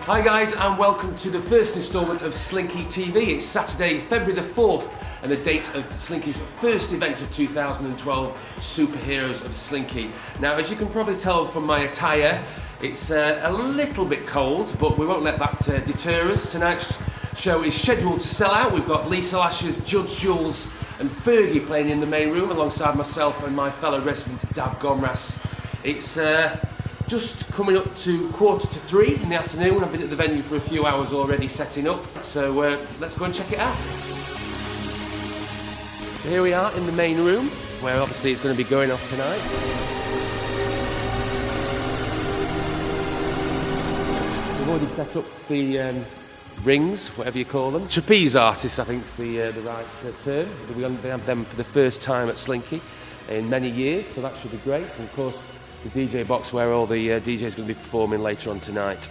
Hi guys, and welcome to the first instalment of Slinky TV. It's Saturday, February the 4th, and the date of Slinky's first event of 2012, Superheroes of Slinky. Now, as you can probably tell from my attire, it's a little bit cold, but we won't let that deter us. Tonight's show is scheduled to sell out. We've got Lisa Lashes, Jules and Fergie playing in the main room alongside myself and my fellow resident Dav Gomrass. It's just coming up to 2:45 in the afternoon. I've been at the venue for a few hours already setting up, so let's go and check it out. So here we are in the main room, where obviously it's going to be going off tonight. We've already set up the rings, whatever you call them. Trapeze artists, I think is the right term. We're going to have them for the first time at Slinky in many years, so that should be great. And of course, the DJ box where all the DJs are going to be performing later on tonight.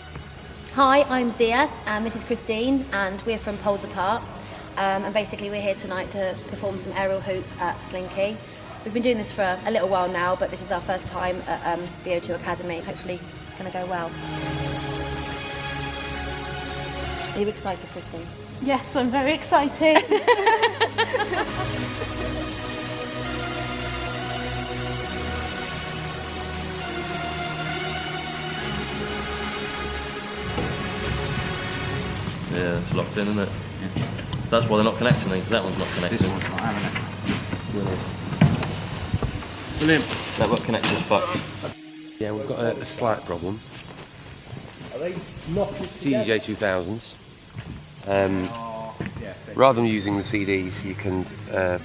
Hi, I'm Zia, and this is Christine, and we're from Poles Apart. And basically we're here tonight to perform some aerial hoop at Slinky. We've been doing this for a little while now, but this is our first time at the O2 Academy. Hopefully it's going to go well. Are you excited, Christine? Yes, I'm very excited. Yeah, it's locked in, isn't it? Yeah. That's why they're not connecting these. That one's not connected. This one's not having it. Brilliant. Network connection's fucked. Yeah, we've got a slight problem. Are they not CDJ 2000s. Rather than using the CDs, you can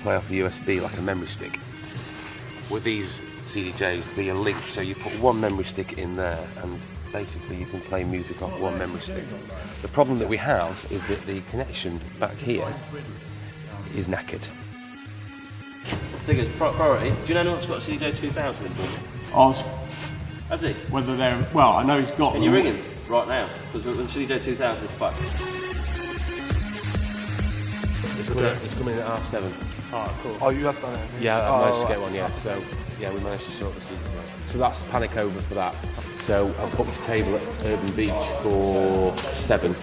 play off a USB like a memory stick. With these CDJs, they are linked, so you put one memory stick in there, and basically you can play music off one memory stick. The problem that we have is that the connection back here is knackered. Thing is, priority. Do you know anyone's got a CDJ 2000 in Bournemouth? Oz? Has he? Whether they're... Well, I know he's got Can you ring him right now? Because the CDJ 2000 is fucked. It's coming in at 7:30. Oh, cool. Oh, you have done it? Yeah, I managed to get one, yeah. So, yeah, we managed to sort the CDJ. So that's panic over for that. So I've booked a table at Urban Beach for 7.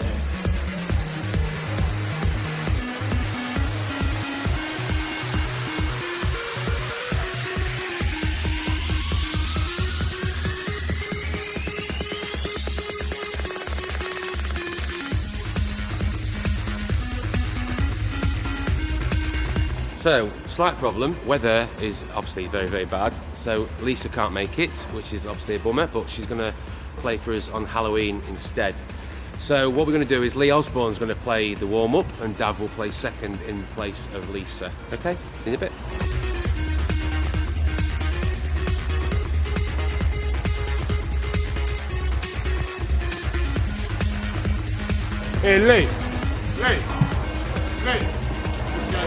So, slight problem. Weather is obviously very, very bad. So Lisa can't make it, which is obviously a bummer, but she's going to play for us on Halloween instead. So what we're going to do is Lee Osborne's going to play the warm-up and Dav will play second in place of Lisa. Okay, see you in a bit. Hey, Lee! Lee! Let's go.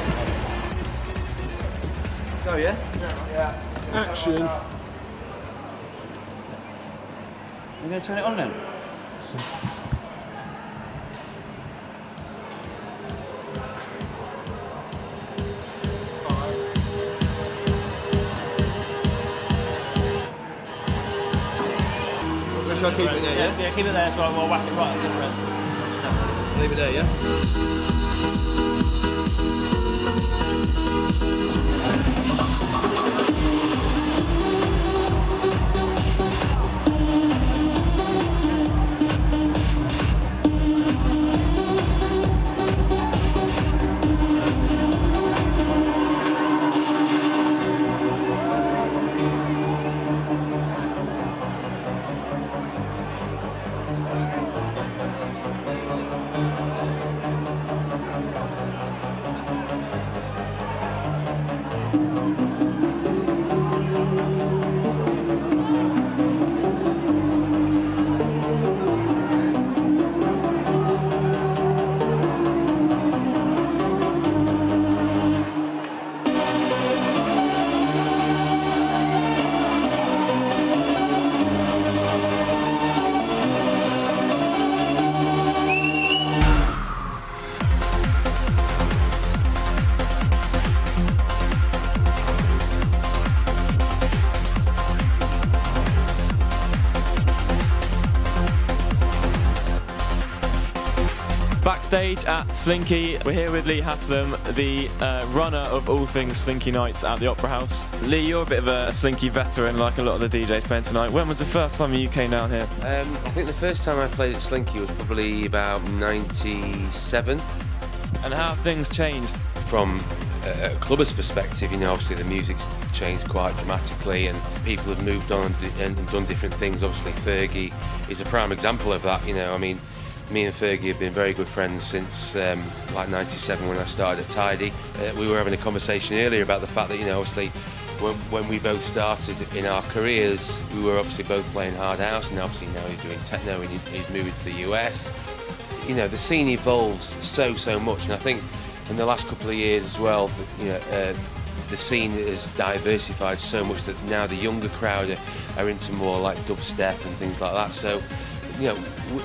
Oh, yeah? Yeah. Action. You going to turn it on then? So shall I keep it there, yeah? Yeah, keep it there so I'll whack it right at this end. Leave it there, yeah? Backstage at Slinky, we're here with Lee Haslam, the runner of all things Slinky nights at the Opera House. Lee, you're a bit of a Slinky veteran like a lot of the DJs playing tonight. When was the first time you came down here? I think the first time I played at Slinky was probably about 97. And how have things changed? From a clubber's perspective, obviously the music's changed quite dramatically and people have moved on and done different things. Obviously Fergie is a prime example of that. Me and Fergie have been very good friends since like 97 when I started at Tidy. We were having a conversation earlier about the fact that obviously when we both started in our careers, we were obviously both playing hard house, and obviously now he's doing techno and he's moving to the US. The scene evolves so much, and I think in the last couple of years as well, the scene has diversified so much that now the younger crowd are into more like dubstep and things like that. So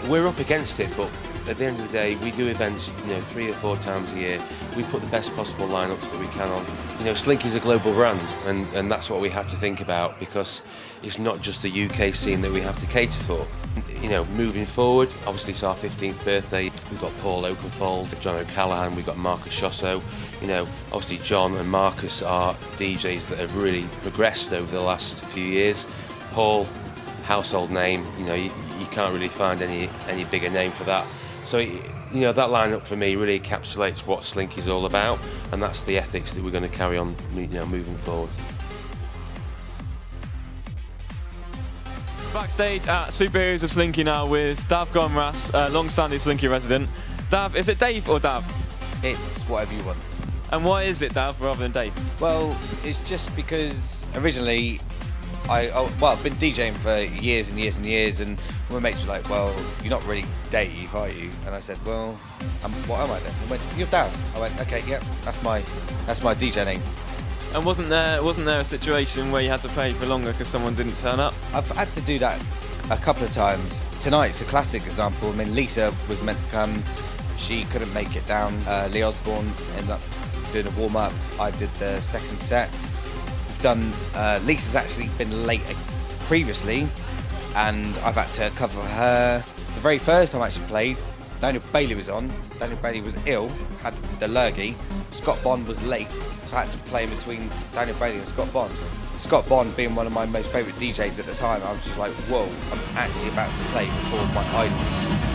we're up against it, but at the end of the day, we do events 3 or 4 times a year. We put the best possible lineups that we can on. Slinky's a global brand, and that's what we have to think about, because it's not just the UK scene that we have to cater for. Moving forward, obviously it's our 15th birthday. We've got Paul Oakenfold, John O'Callaghan, we've got Marcus Schosso. Obviously John and Marcus are DJs that have really progressed over the last few years. Paul, household name, you can't really find any bigger name for that. So that lineup for me really encapsulates what Slinky's all about, and that's the ethics that we're going to carry on moving forward. Backstage at Superheroes of Slinky now with Dav Gomrass, long-standing Slinky resident. Dav, is it Dave or Dav? It's whatever you want. And why is it Dav rather than Dave? Well, it's just because originally I've been DJing for years and years and years, and my mates were like, well, you're not really Dave, are you? And I said, well, what am I then? They went, you're Dav. I went, okay, yeah, that's my DJ name. And wasn't there a situation where you had to play for longer because someone didn't turn up? I've had to do that a couple of times. Tonight's a classic example. I mean, Lisa was meant to come. She couldn't make it down. Lee Osborne ended up doing a warm-up. I did the second set. Lisa's actually been late previously, and I've had to cover her. The very first time I actually played, Daniel Bailey was on. Daniel Bailey was ill, had the lurgy. Scott Bond was late, so I had to play in between Daniel Bailey and Scott Bond. Scott Bond being one of my most favourite DJs at the time, I was just like, whoa, I'm actually about to play before my idol.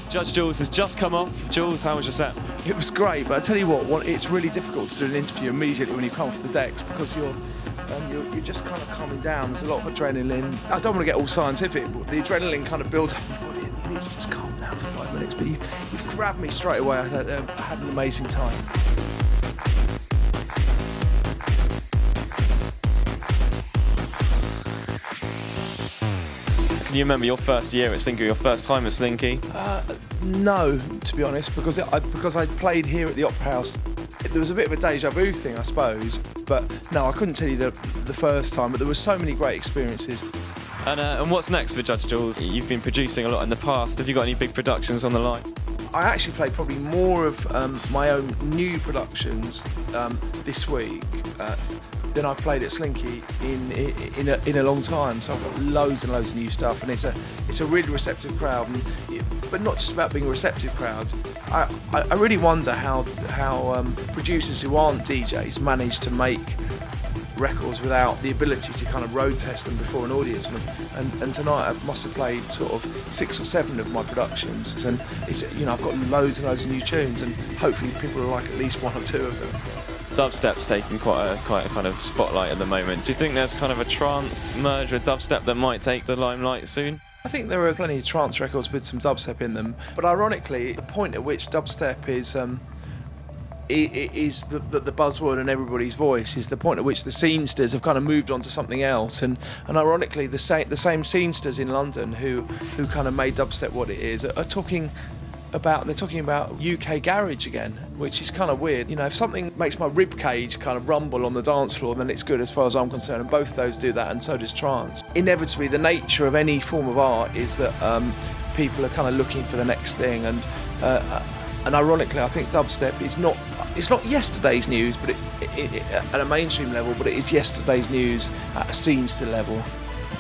Judge Jules has just come off. Jules, how was your set? It was great, but I tell you what, it's really difficult to do an interview immediately when you come off the decks, because you're just kind of calming down. There's a lot of adrenaline. I don't want to get all scientific, but the adrenaline kind of builds up in your body, and you need to just calm down for 5 minutes. But you've grabbed me straight away. I had an amazing time. Can you remember your first year at Slinky, your first time at Slinky? No, to be honest, because I played here at the Opera House. There was a bit of a deja vu thing, I suppose, but no, I couldn't tell you the first time, but there were so many great experiences. And what's next for Judge Jules? You've been producing a lot in the past. Have you got any big productions on the line? I actually played probably more of my own new productions this week. than I've played at Slinky in a long time. So I've got loads and loads of new stuff, and it's a really receptive crowd. But not just about being a receptive crowd. I really wonder how producers who aren't DJs manage to make records without the ability to kind of road test them before an audience. And tonight I must have played sort of 6 or 7 of my productions, and it's, you know, I've got loads and loads of new tunes, and hopefully people will like at least 1 or 2 of them. Dubstep's taking quite a kind of spotlight at the moment. Do you think there's kind of a trance merge with dubstep that might take the limelight soon? I think there are plenty of trance records with some dubstep in them, but ironically, the point at which dubstep is the buzzword in everybody's voice is the point at which the scenesters have kind of moved on to something else, and ironically, the same scenesters in London who kind of made dubstep what it is are talking about UK garage again, which is kind of weird. You know, if something makes my rib cage kind of rumble on the dance floor, then it's good as far as I'm concerned, and both those do that, and so does trance. Inevitably, the nature of any form of art is that people are kind of looking for the next thing, and ironically, I think dubstep is not yesterday's news, but it at a mainstream level, but it is yesterday's news at a scenester level.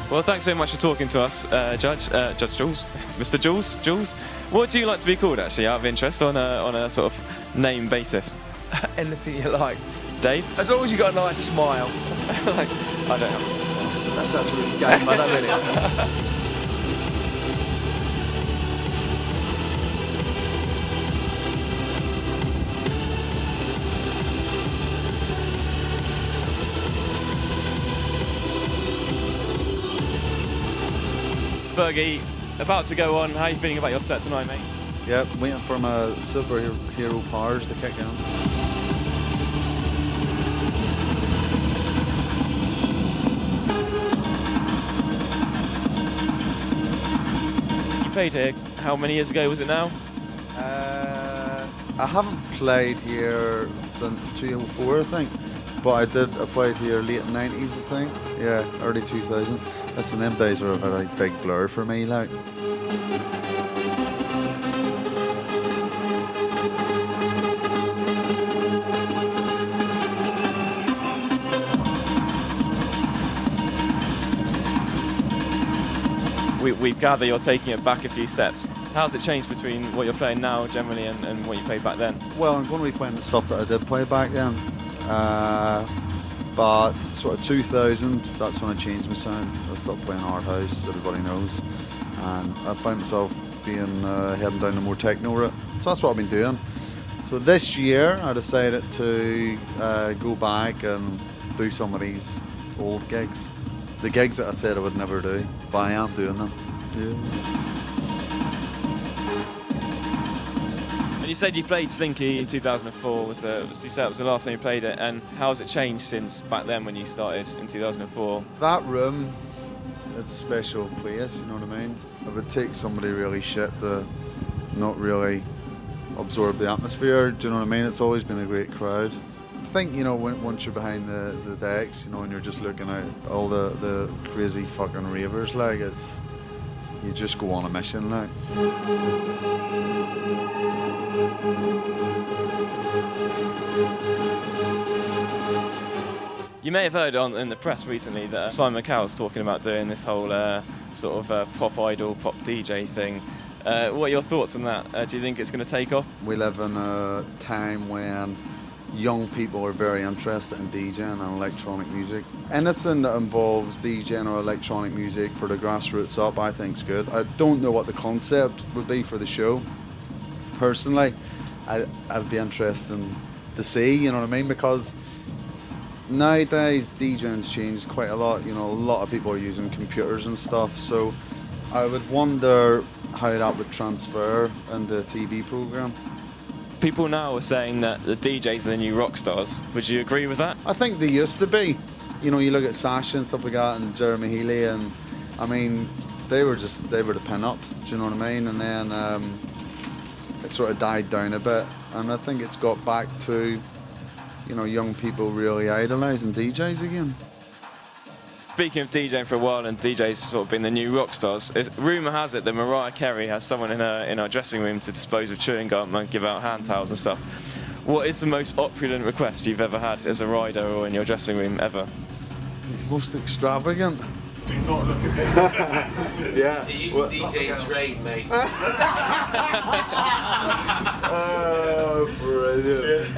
Well, thanks very much for talking to us, Judge Jules, Mr. Jules. What do you like to be called, actually, out of interest, on a sort of name basis? Anything you like. Dave? As long as you got a nice smile. I don't know. That sounds really gay, but I don't really. Fergie, about to go on. How are you feeling about your set tonight, mate? Yeah, waiting for my superhero powers to kick in. You played here, how many years ago was it now? I haven't played here since 2004, I think. But I played here late 90s, I think. Yeah, early 2000. Listen, them days were a very big blur for me, like. We gather you're taking it back a few steps. How's it changed between what you're playing now generally and what you played back then? Well, I'm going to be playing the stuff that I did play back then. But sort of 2000, that's when I changed my sound. I stopped playing hard house, everybody knows. And I found myself heading down the more techno route. So that's what I've been doing. So this year, I decided to go back and do some of these old gigs. The gigs that I said I would never do, but I am doing them. Yeah. You said you played Slinky in 2004, you said it was the last time you played it, and how has it changed since back then when you started in 2004? That room is a special place, you know what I mean? It would take somebody really shit to not really absorb the atmosphere, do you know what I mean? It's always been a great crowd. I think, you know, once you're behind the decks, you know, and you're just looking at all the crazy fucking ravers, like, you just go on a mission, like. You may have heard in the press recently that Simon Cowell's talking about doing this whole sort of pop idol, pop DJ thing. What are your thoughts on that? Do you think it's going to take off? We live in a time when young people are very interested in DJing and electronic music. Anything that involves DJing or electronic music for the grassroots up, I think is good. I don't know what the concept would be for the show. Personally, I'd be interested to see, you know what I mean? Because nowadays DJing's changed quite a lot. You know, a lot of people are using computers and stuff. So I would wonder how that would transfer into a TV program. People now are saying that the DJs are the new rock stars. Would you agree with that? I think they used to be. You know, you look at Sasha and stuff like that, and Jeremy Healy, and I mean, they were the pin-ups, do you know what I mean? And then it sort of died down a bit, and I think it's got back to, you know, young people really idolising DJs again. Speaking of DJing for a while and DJs sort of being the new rock stars, rumour has it that Mariah Carey has someone in her dressing room to dispose of chewing gum and give out hand towels and stuff. What is the most opulent request you've ever had as a rider or in your dressing room ever? Most extravagant. Do not look at me. Yeah. It used to DJ Trade, mate. Oh, brilliant.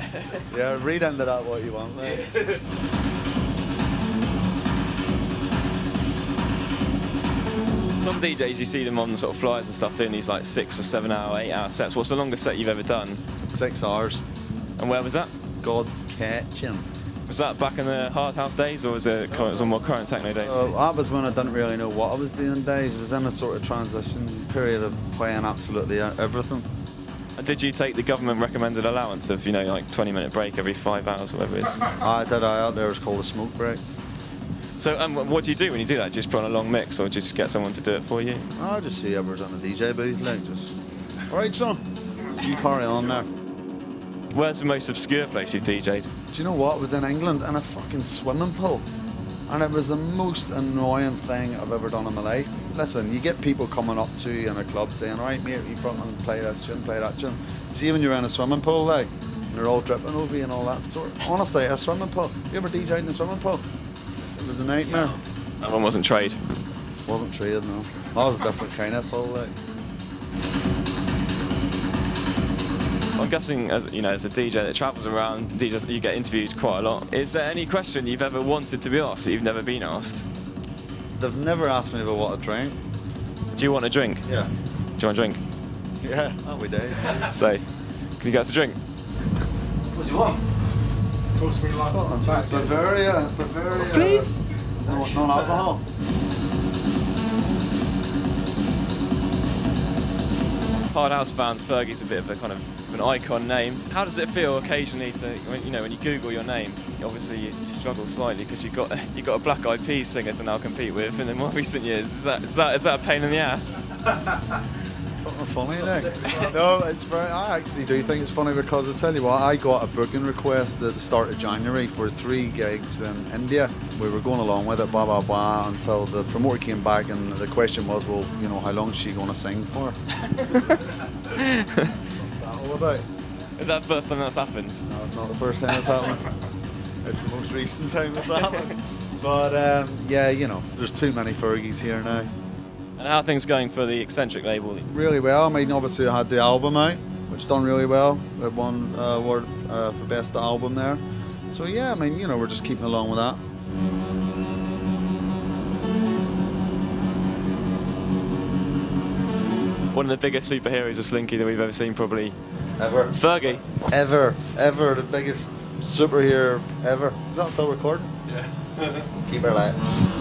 Yeah, read into that what you want, mate. Some DJs, you see them on sort of flyers and stuff doing these like 6 or 7 hour, 8 hour sets. What's the longest set you've ever done? 6 hours. And where was that? God's Kitchen. Was that back in the Hard House days, or was it some more current techno days? That was when I didn't really know what I was doing days. It was in a sort of transition period of playing absolutely everything. And did you take the government recommended allowance of, you know, like 20-minute break every 5 hours or whatever it is? I did. Out there was called a smoke break. So what do you do when you do that? Just put on a long mix, or just get someone to do it for you? I just see whoever's on the DJ booth, like, just, all right, son, you carry on there. Where's the most obscure place you've DJ'd? Do you know what? It was in England in a fucking swimming pool. And it was the most annoying thing I've ever done in my life. Listen, you get people coming up to you in a club saying, all right, mate, you front and play this tune, play that tune. See when you're in a swimming pool, like, and they're all dripping over you and all that sort. Honestly, a swimming pool. You ever DJ'd in a swimming pool? It was a nightmare. That one wasn't trade? Wasn't trade, no. That was a different kind of pool, like. I'm guessing, as you know, as a DJ that travels around, DJs, you get interviewed quite a lot. Is there any question you've ever wanted to be asked that you've never been asked? They've never asked me about what I drink. Do you want a drink? Yeah. Do you want a drink? Yeah, that we do. So, can you get us a drink? What do you want? Talk to me like that. Bavaria. Please? Non-alcohol. Hard House fans, Fergie's a bit of a kind of an icon name. How does it feel occasionally to, when you Google your name, obviously you struggle slightly because you've got a Black Eyed Peas singer to now compete with in the more recent years. Is that a pain in the ass? Funny, like. No, it's very. I actually do think it's funny because I tell you what, I got a booking request at the start of January for 3 gigs in India. We were going along with it, blah blah blah, until the promoter came back and the question was, well, you know, how long is she going to sing for? What's that all about? Is that the first time that's happened? No, it's not the first time it's happened. It's the most recent time it's happened. But yeah, you know, there's too many Fergies here now. And how are things going for the Eccentric label? Really well. I mean, obviously I had the album out, which done really well. It won award for best album there. So yeah, I mean, you know, we're just keeping along with that. One of the biggest superheroes of Slinky that we've ever seen, probably. Ever. Fergie. Ever. The biggest superhero ever. Is that still recording? Yeah. Keep our lights.